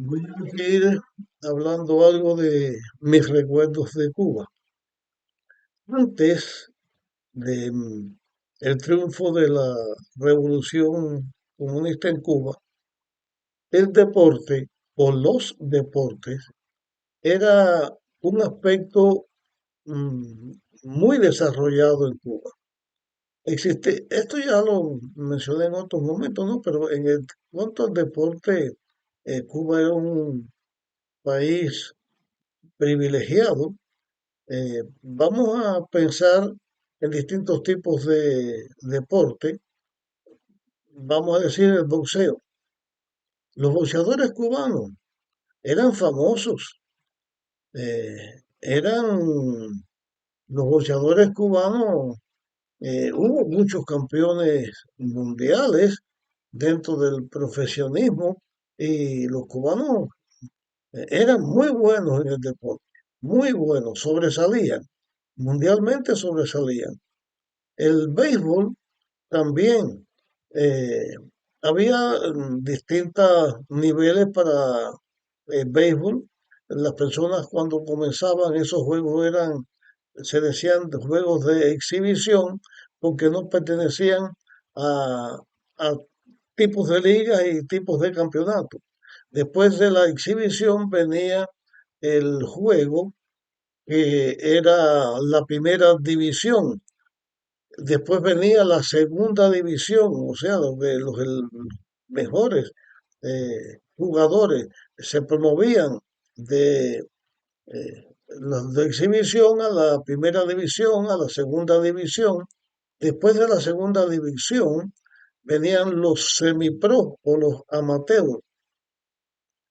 Voy a seguir hablando algo de mis recuerdos de Cuba. Antes de el triunfo de la revolución comunista en Cuba, el deporte o los deportes era un aspecto mm, muy desarrollado en Cuba. Esto ya lo mencioné en otros momentos, ¿no? Pero en cuanto al deporte, Cuba era un país privilegiado. Vamos a pensar en distintos tipos de deporte. Vamos a decir el boxeo. Los boxeadores cubanos eran famosos. Eran los boxeadores cubanos. Hubo muchos campeones mundiales dentro del profesionismo y los cubanos eran muy buenos en el deporte. Muy buenos, sobresalían. Mundialmente sobresalían. El béisbol también. eh, Había distintos niveles para el béisbol. Las personas cuando comenzaban esos juegos se decían juegos de exhibición porque no pertenecían a tipos de ligas y tipos de campeonato. Después de la exhibición venía el juego que era la primera división. Después venía la segunda división, o sea, donde mejores jugadores se promovían de los de exhibición a la primera división, a la segunda división. Después de la segunda división venían los semipro o los amateurs.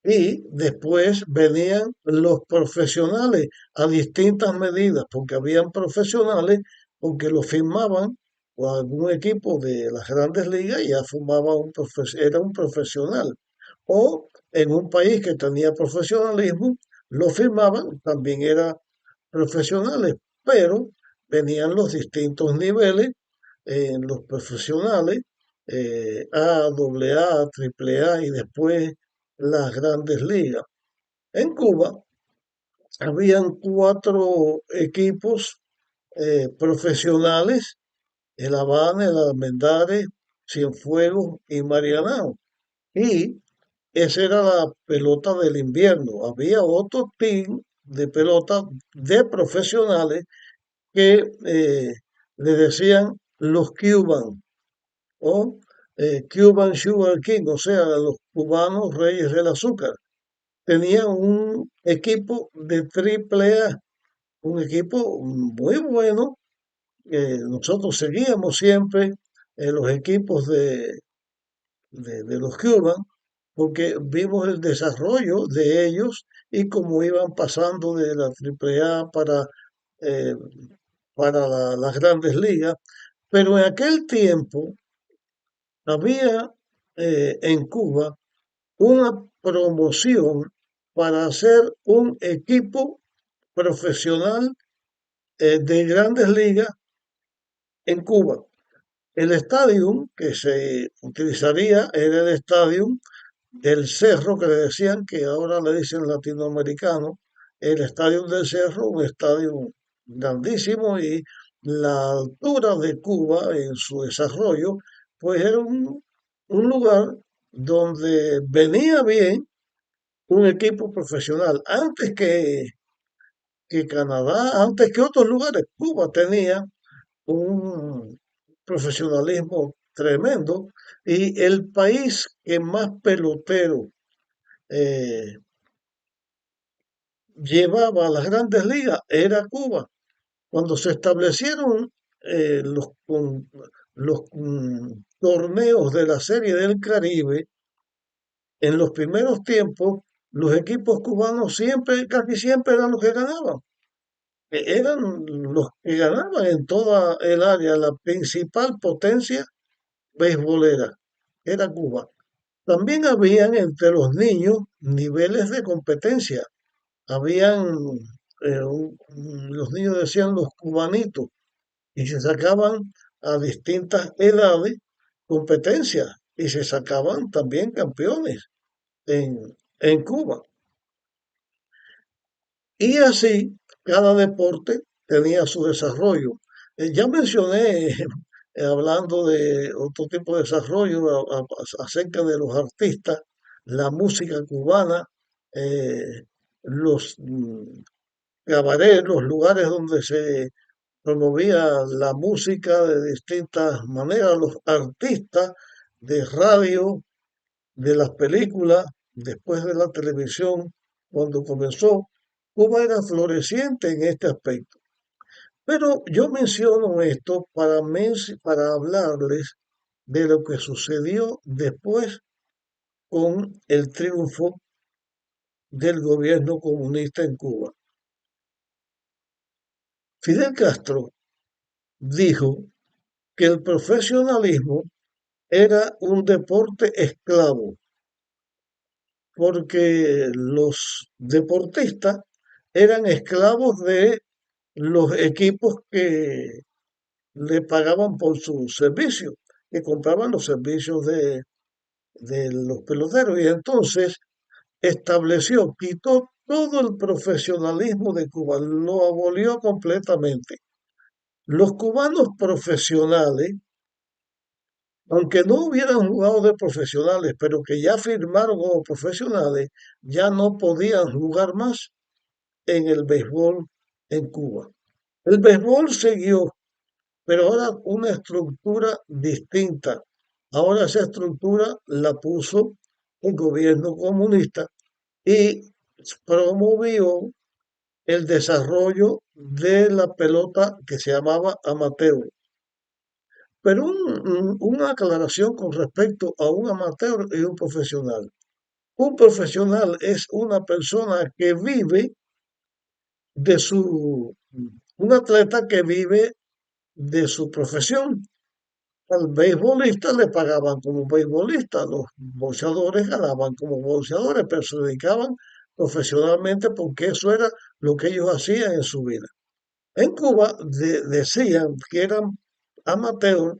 Y después venían los profesionales a distintas medidas, porque habían profesionales, porque lo firmaban o algún equipo de las grandes ligas ya formaba era un profesional. O en un país que tenía profesionalismo, lo firmaban, también eran profesionales, pero venían los distintos niveles en los profesionales, A, doble A, triple A y después las grandes ligas. En Cuba habían cuatro equipos profesionales: el Habana, el Almendares, Cienfuegos y Marianao. Y esa era la pelota del invierno. Había otro team de pelota de profesionales que le decían los Cuban o Cuban Sugar King, o sea, los cubanos reyes del azúcar. Tenían un equipo de triple A, un equipo muy bueno. Nosotros seguíamos siempre los equipos de los Cuban porque vimos el desarrollo de ellos y cómo iban pasando de la triple A eh, para las grandes ligas. Pero en aquel tiempo había en Cuba una promoción para hacer un equipo profesional de grandes ligas en Cuba. El estadio que se utilizaría era el estadio del Cerro, que le decían, que ahora le dicen latinoamericano, el estadio del Cerro, un estadio grandísimo, y la altura de Cuba en su desarrollo, pues era un lugar donde venía bien un equipo profesional. Que Canadá, antes que otros lugares, Cuba tenía un profesionalismo tremendo y el país que más pelotero eh, llevaba a las grandes ligas era Cuba. Cuando se establecieron los torneos de la Serie del Caribe, en los primeros tiempos, los equipos cubanos siempre, casi siempre eran los que ganaban. Eran los que ganaban en toda el área. La principal potencia beisbolera era Cuba. También habían entre los niños niveles de competencia. Habían, los niños decían los cubanitos, y se sacaban a distintas edades competencias y se sacaban también campeones en, en Cuba. Y así, cada deporte tenía su desarrollo. Ya mencioné, hablando de otro tipo de desarrollo, acerca de los artistas, la música cubana, eh, los cabarets, los lugares donde se promovía la música de distintas maneras, los artistas de radio, de las películas, después de la televisión, cuando comenzó, Cuba era floreciente en este aspecto. Pero yo menciono esto para hablarles de lo que sucedió después con el triunfo del gobierno comunista en Cuba. Fidel Castro dijo que el profesionalismo era un deporte esclavo, porque los deportistas eran esclavos de los equipos que le pagaban por su servicio, que compraban los servicios de los peloteros. Y entonces estableció, quitó todo el profesionalismo de Cuba, lo abolió completamente. Los cubanos profesionales, aunque no hubieran jugado de profesionales, pero que ya firmaron como profesionales, ya no podían jugar más en el béisbol en Cuba. El béisbol siguió, pero ahora una estructura distinta. Ahora esa estructura la puso el gobierno comunista y promovió el desarrollo de la pelota que se llamaba amateur. Pero una aclaración con respecto a un amateur y un profesional. Un profesional es una persona que vive de un atleta que vive de su profesión. Al beisbolista le pagaban como beisbolista, los boxeadores ganaban como boxeadores, pero se dedicaban profesionalmente porque eso era lo que ellos hacían en su vida. En Cuba decían que eran amateurs,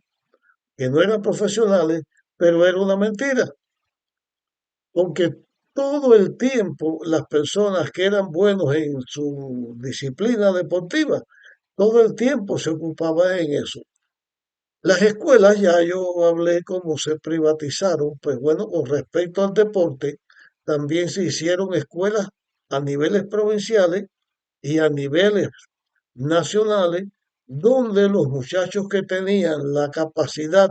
que no eran profesionales, pero era una mentira, porque todo el tiempo las personas que eran buenos en su disciplina deportiva, todo el tiempo se ocupaban en eso. Las escuelas, ya yo hablé cómo se privatizaron, pues bueno, con respecto al deporte, también se hicieron escuelas a niveles provinciales y a niveles nacionales, donde los muchachos que tenían la capacidad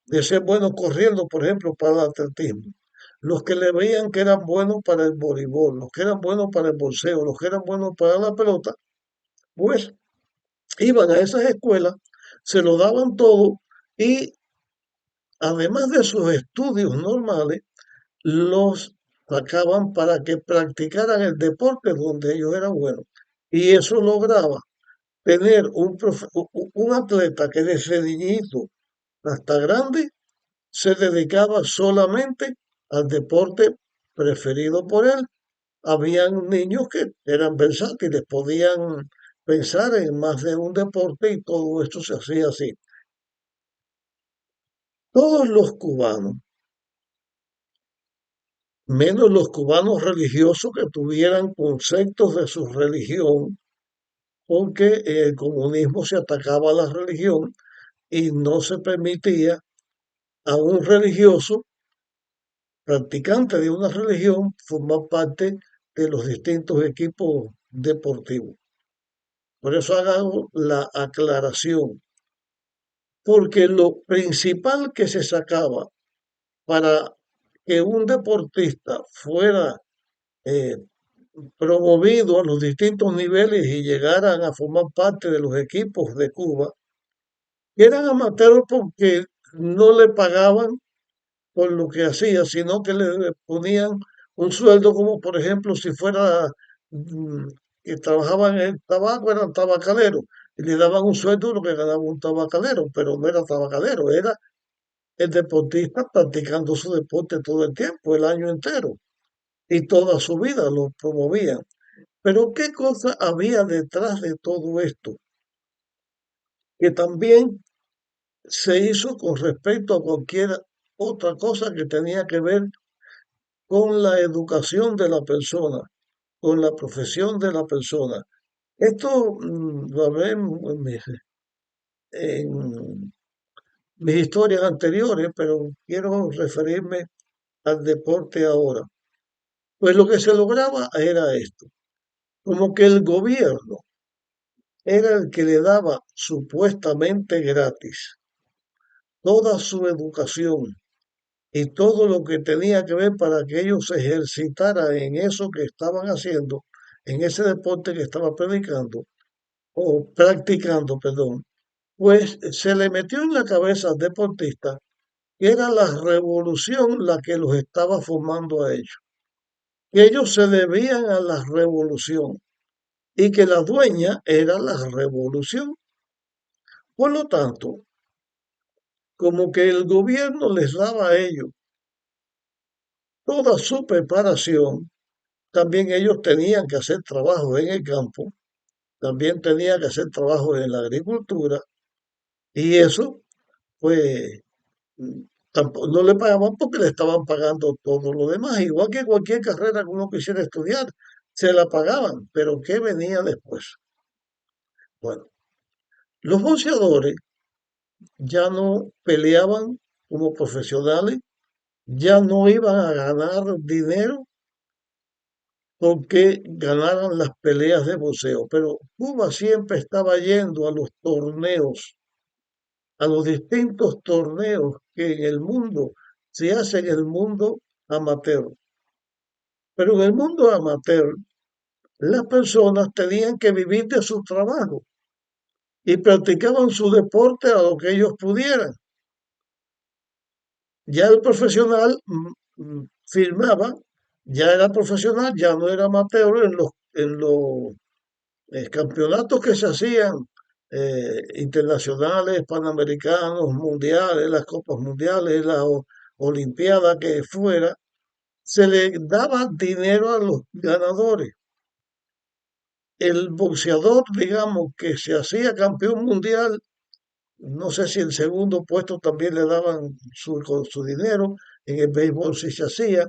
de ser buenos corriendo, por ejemplo, para el atletismo, los que le veían que eran buenos para el voleibol, los que eran buenos para el boxeo, los que eran buenos para la pelota, pues iban a esas escuelas, se lo daban todo y además de sus estudios normales, los sacaban para que practicaran el deporte donde ellos eran buenos. Y eso lograba tener un atleta que desde niñito hasta grande se dedicaba solamente al deporte preferido por él. Habían niños que eran versátiles, podían pensar en más de un deporte y todo esto se hacía así. Todos los cubanos, menos los cubanos religiosos que tuvieran conceptos de su religión, porque el comunismo se atacaba a la religión y no se permitía a un religioso, practicante de una religión, formar parte de los distintos equipos deportivos. Por eso hago la aclaración, porque lo principal que se sacaba para que un deportista fuera eh, promovido a los distintos niveles y llegaran a formar parte de los equipos de Cuba, que eran amateurs porque no le pagaban por lo que hacía, sino que le ponían un sueldo como por ejemplo si fuera mm, que trabajaban en el tabaco, eran tabacaleros, y le daban un sueldo de lo que ganaba un tabacalero, pero no era tabacalero, era el deportista practicando su deporte todo el tiempo, el año entero, y toda su vida lo promovían. Pero ¿qué cosa había detrás de todo esto? Que también se hizo con respecto a cualquier otra cosa que tenía que ver con la educación de la persona, con la profesión de la persona. Esto lo hablé en mis historias anteriores, pero quiero referirme al deporte ahora. Pues lo que se lograba era esto, como que el gobierno era el que le daba supuestamente gratis toda su educación y todo lo que tenía que ver para que ellos se ejercitaran en eso que estaban haciendo, en ese deporte que estaba predicando, o practicando, perdón, pues se le metió en la cabeza al deportista que era la revolución la que los estaba formando a ellos, que ellos se debían a la revolución y que la dueña era la revolución. Por lo tanto, como que el gobierno les daba a ellos toda su preparación, también ellos tenían que hacer trabajo en el campo, también tenían que hacer trabajo en la agricultura, y eso, pues, mm, no le pagaban porque le estaban pagando todo lo demás, igual que cualquier carrera que uno quisiera estudiar, se la pagaban, pero ¿qué venía después? Bueno, los boxeadores ya no peleaban como profesionales, ya no iban a ganar dinero porque ganaran las peleas de boxeo, pero Cuba siempre estaba yendo a los torneos, a los distintos torneos que en el mundo se hacen en el mundo amateur. Pero en el mundo amateur, las personas tenían que vivir de su trabajo y practicaban su deporte a lo que ellos pudieran. Ya el profesional firmaba, ya era profesional, ya no era amateur en los campeonatos que se hacían internacionales, panamericanos, mundiales, las copas mundiales, las olimpiadas que fuera, se le daba dinero a los ganadores. El boxeador, digamos, que se hacía campeón mundial, no sé si el segundo puesto también le daban con su dinero, en el béisbol sí se hacía,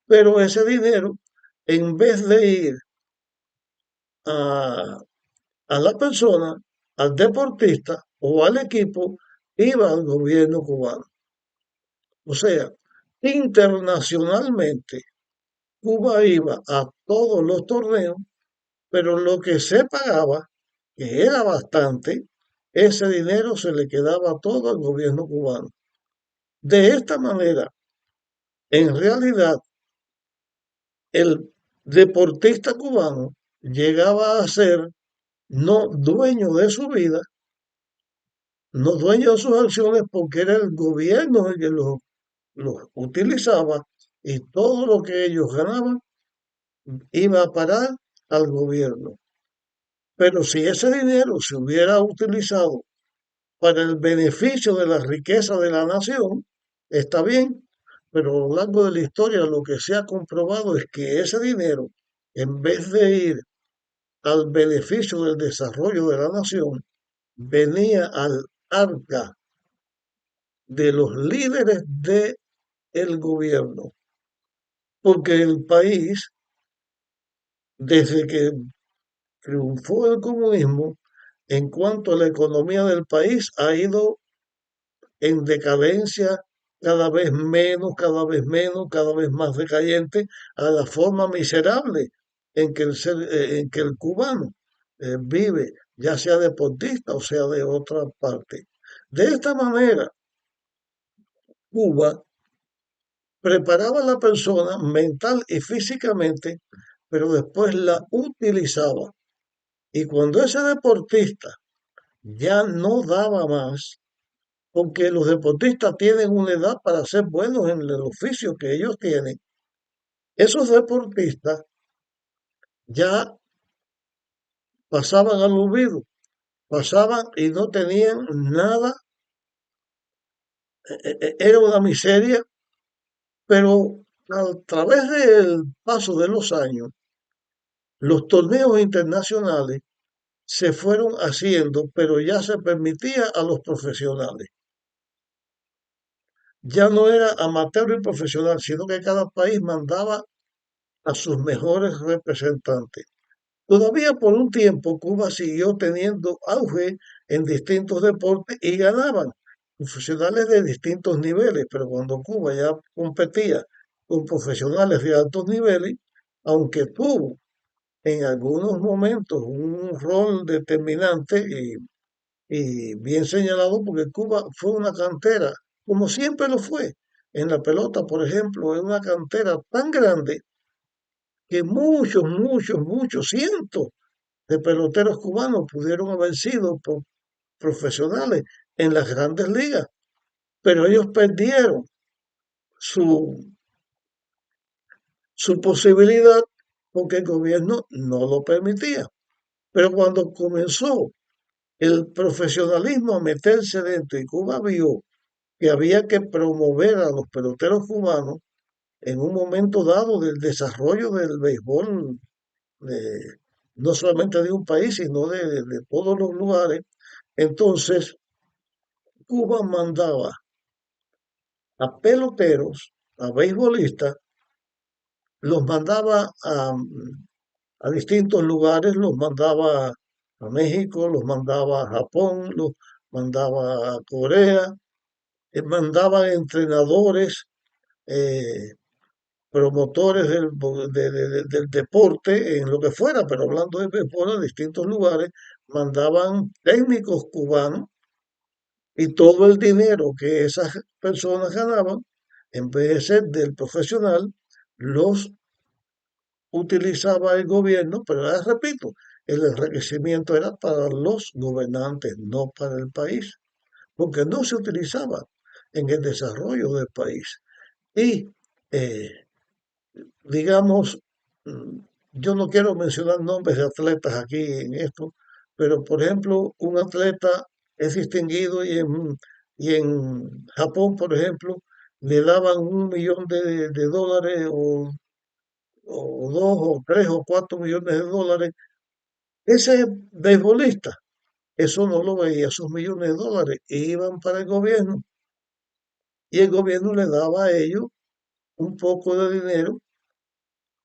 pero ese dinero, en vez de ir a, a la persona, al deportista o al equipo, iba al gobierno cubano. O sea, internacionalmente, Cuba iba a todos los torneos, pero lo que se pagaba, que era bastante, ese dinero se le quedaba todo al gobierno cubano. De esta manera, en realidad, el deportista cubano llegaba a ser no dueño de su vida, no dueño de sus acciones, porque era el gobierno el que los utilizaba y todo lo que ellos ganaban iba a parar al gobierno. Pero si ese dinero se hubiera utilizado para el beneficio de la riqueza de la nación, está bien, pero a lo largo de la historia lo que se ha comprobado es que ese dinero, en vez de ir al beneficio del desarrollo de la nación, venía al arca de los líderes del gobierno, porque el país, desde que triunfó el comunismo, en cuanto a la economía del país, ha ido en decadencia cada vez menos, cada vez más decayente, a la forma miserable en que el cubano vive, ya sea deportista o sea de otra parte. De esta manera, Cuba preparaba a la persona mental y físicamente, pero después la utilizaba. Y cuando ese deportista ya no daba más, porque los deportistas tienen una edad para ser buenos en el oficio que ellos tienen, esos deportistas ya pasaban al olvido, pasaban y no tenían nada, era una miseria, pero a través del paso de los años, los torneos internacionales se fueron haciendo, pero ya se permitía a los profesionales. ya no era amateur y profesional, sino que cada país mandaba a sus mejores representantes. Todavía por un tiempo Cuba siguió teniendo auge en distintos deportes y ganaban profesionales de distintos niveles, pero cuando Cuba ya competía con profesionales de altos niveles, aunque tuvo en algunos momentos un rol determinante y bien señalado, porque Cuba fue una cantera, como siempre lo fue. En la pelota, por ejemplo, es una cantera tan grande que muchos, cientos de peloteros cubanos pudieron haber sido profesionales en las grandes ligas, pero ellos perdieron su, su posibilidad porque el gobierno no lo permitía. Pero cuando comenzó el profesionalismo a meterse dentro y Cuba vio que había que promover a los peloteros cubanos en un momento dado del desarrollo del béisbol, de- no solamente de un país, sino de todos los lugares. Entonces, Cuba mandaba a peloteros, a beisbolistas, los mandaba a distintos lugares, los mandaba a México, los mandaba a Japón, los mandaba a Corea, mandaba entrenadores, eh, promotores del deporte, en lo que fuera, pero hablando de béisbol, a distintos lugares, mandaban técnicos cubanos y todo el dinero que esas personas ganaban, en vez de ser del profesional, los utilizaba el gobierno, pero ya repito, el enriquecimiento era para los gobernantes, no para el país, porque no se utilizaba en el desarrollo del país. Y, eh, digamos, mm, yo no quiero mencionar nombres de atletas aquí en esto, pero por ejemplo, un atleta es distinguido y en Japón, por ejemplo, le daban 1 millón de dólares o 2 o 3 o 4 millones de dólares. Ese beisbolista, eso no lo veía, esos millones de dólares iban para el gobierno y el gobierno le daba a ellos un poco de dinero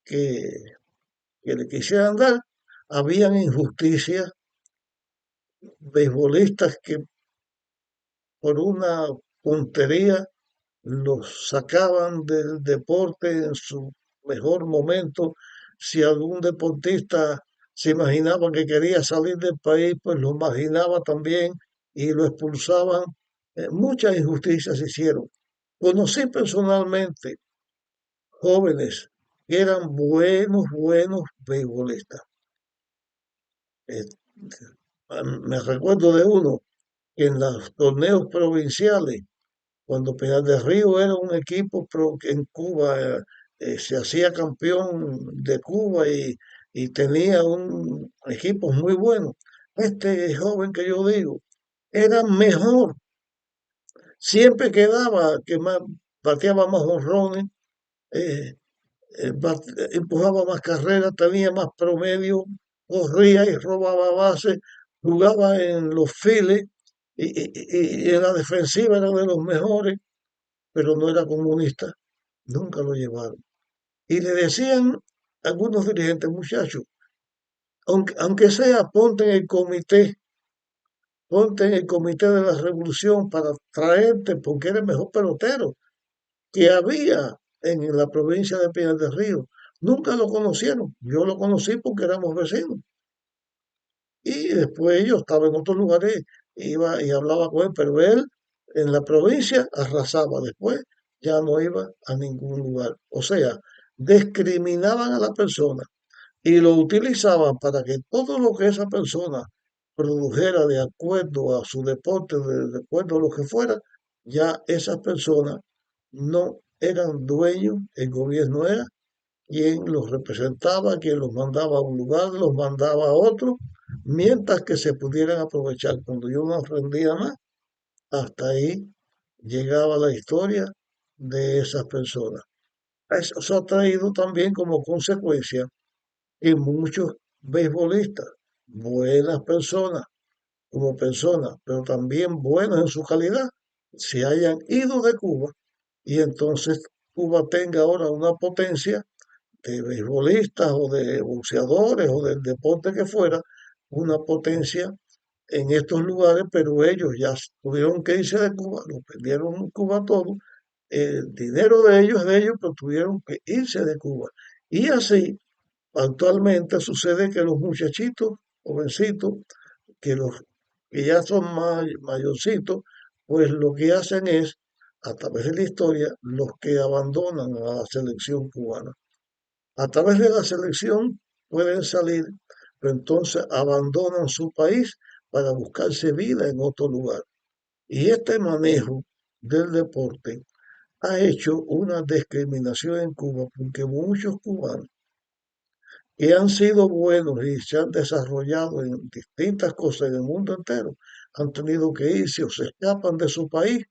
que, que le quisieran dar. Habían injusticias, beisbolistas que por una tontería los sacaban del deporte en su mejor momento. Si algún deportista se imaginaba que quería salir del país, pues lo imaginaba también y lo expulsaban. Muchas injusticias se hicieron. Conocí personalmente jóvenes que eran buenos beisbolistas. Eh, Me recuerdo de uno que en los torneos provinciales, cuando Pinar del Río era un equipo que en Cuba, se hacía campeón de Cuba y tenía un equipo muy bueno. Este joven que yo digo era mejor, siempre quedaba que más, bateaba más honrones, eh, empujaba más carreras, tenía más promedio, corría y robaba bases, jugaba en los files y en la defensiva era de los mejores, pero no era comunista, nunca lo llevaron. Y le decían algunos dirigentes, muchachos, aunque sea, ponte en el comité de la revolución para traerte, porque eres el mejor pelotero que había en la provincia de Pinar del Río. Nunca lo conocieron, yo lo conocí porque éramos vecinos. Y después yo estaba en otros lugares, iba y hablaba con él, pero él en la provincia arrasaba. Después ya no iba a ningún lugar. O sea, discriminaban a la persona y lo utilizaban para que todo lo que esa persona produjera de acuerdo a su deporte, de acuerdo a lo que fuera, ya esas personas no eran dueños, el gobierno era quien los representaba, quien los mandaba a un lugar, los mandaba a otro, mientras que se pudieran aprovechar. Cuando yo no aprendía más, hasta ahí llegaba la historia de esas personas. Eso ha traído también como consecuencia que muchos beisbolistas, buenas personas como personas, pero también buenas en su calidad, se hayan ido de Cuba y entonces Cuba tenga ahora una potencia de beisbolistas o de boxeadores o del deporte que fuera, una potencia en estos lugares, pero ellos ya tuvieron que irse de Cuba, lo perdieron en Cuba todo, el dinero de ellos, pero tuvieron que irse de Cuba. Y así, actualmente sucede que los muchachitos, jovencitos, que los que ya son mayorcitos, pues lo que hacen es, a través de la historia, los que abandonan a la selección cubana. A través de la selección pueden salir, pero entonces abandonan su país para buscarse vida en otro lugar. Y este manejo del deporte ha hecho una discriminación en Cuba porque muchos cubanos que han sido buenos y se han desarrollado en distintas cosas en el mundo entero han tenido que irse o se escapan de su país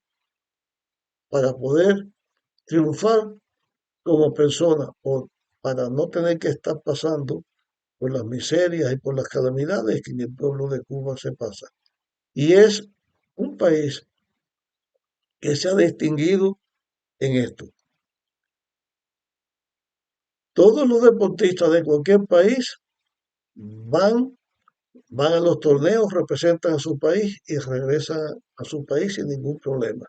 para poder triunfar como personas o para no tener que estar pasando por las miserias y por las calamidades que en el pueblo de Cuba se pasa. Y es un país que se ha distinguido en esto. Todos los deportistas de cualquier país van, van a los torneos, representan a su país y regresan a su país sin ningún problema.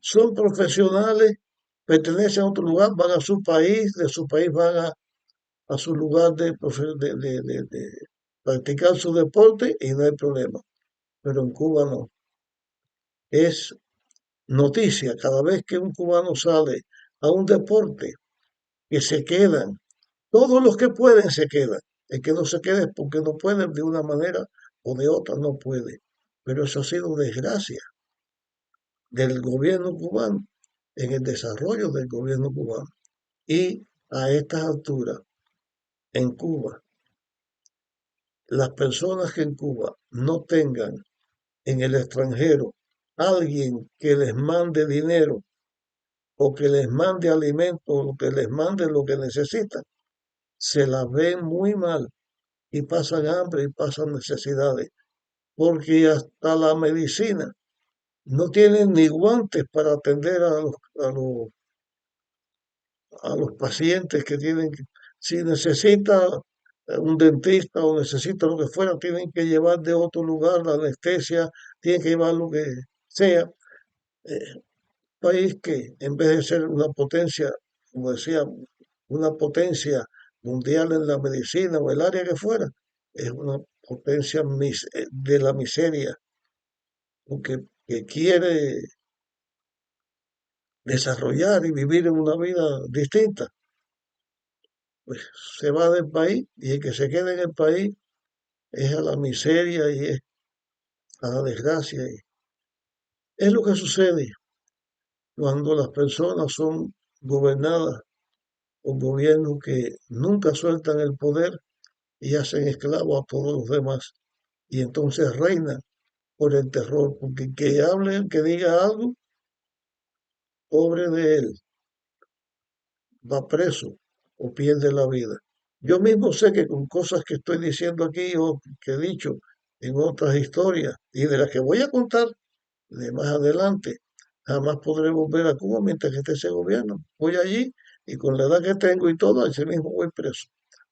Son profesionales, pertenecen a otro lugar, van a su país, de su país van a su lugar de practicar su deporte y no hay problema. Pero en Cuba no. Es noticia cada vez que un cubano sale a un deporte que se quedan. Todos los que pueden se quedan. El que no se quede es porque no puede de una manera o de otra, no puede. Pero eso ha sido desgracia del gobierno cubano, en el desarrollo del gobierno cubano. Y a estas alturas, en Cuba, las personas que en Cuba no tengan en el extranjero alguien que les mande dinero o que les mande alimentos o que les mande lo que necesitan, se las ven muy mal y pasan hambre y pasan necesidades, porque hasta la medicina no tienen ni guantes para atender a los pacientes que tienen que, si necesita un dentista o necesita lo que fuera, tienen que llevar de otro lugar la anestesia, tienen que llevar lo que sea. País que en vez de ser una potencia, como decía, una potencia mundial en la medicina o el área que fuera, es una potencia de la miseria, porque que quiere desarrollar y vivir en una vida distinta, pues se va del país y el que se queda en el país es a la miseria y es a la desgracia. Y es lo que sucede cuando las personas son gobernadas por gobiernos que nunca sueltan el poder y hacen esclavos a todos los demás. Y entonces reina por el terror, porque que hable, que diga algo, pobre de él, va preso o pierde la vida. Yo mismo sé que con cosas que estoy diciendo aquí o que he dicho en otras historias y de las que voy a contar de más adelante, jamás podré volver a Cuba mientras que esté ese gobierno. Voy allí y con la edad que tengo y todo, ese mismo voy preso,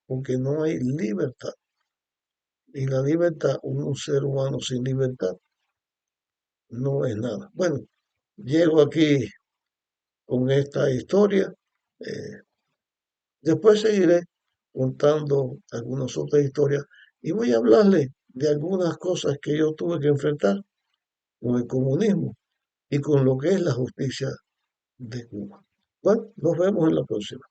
porque no hay libertad. Y la libertad, un ser humano sin libertad, no es nada. Bueno, llego aquí con esta historia. eh, Después seguiré contando algunas otras historias y voy a hablarle de algunas cosas que yo tuve que enfrentar con el comunismo y con lo que es la justicia de Cuba. Bueno, nos vemos en la próxima.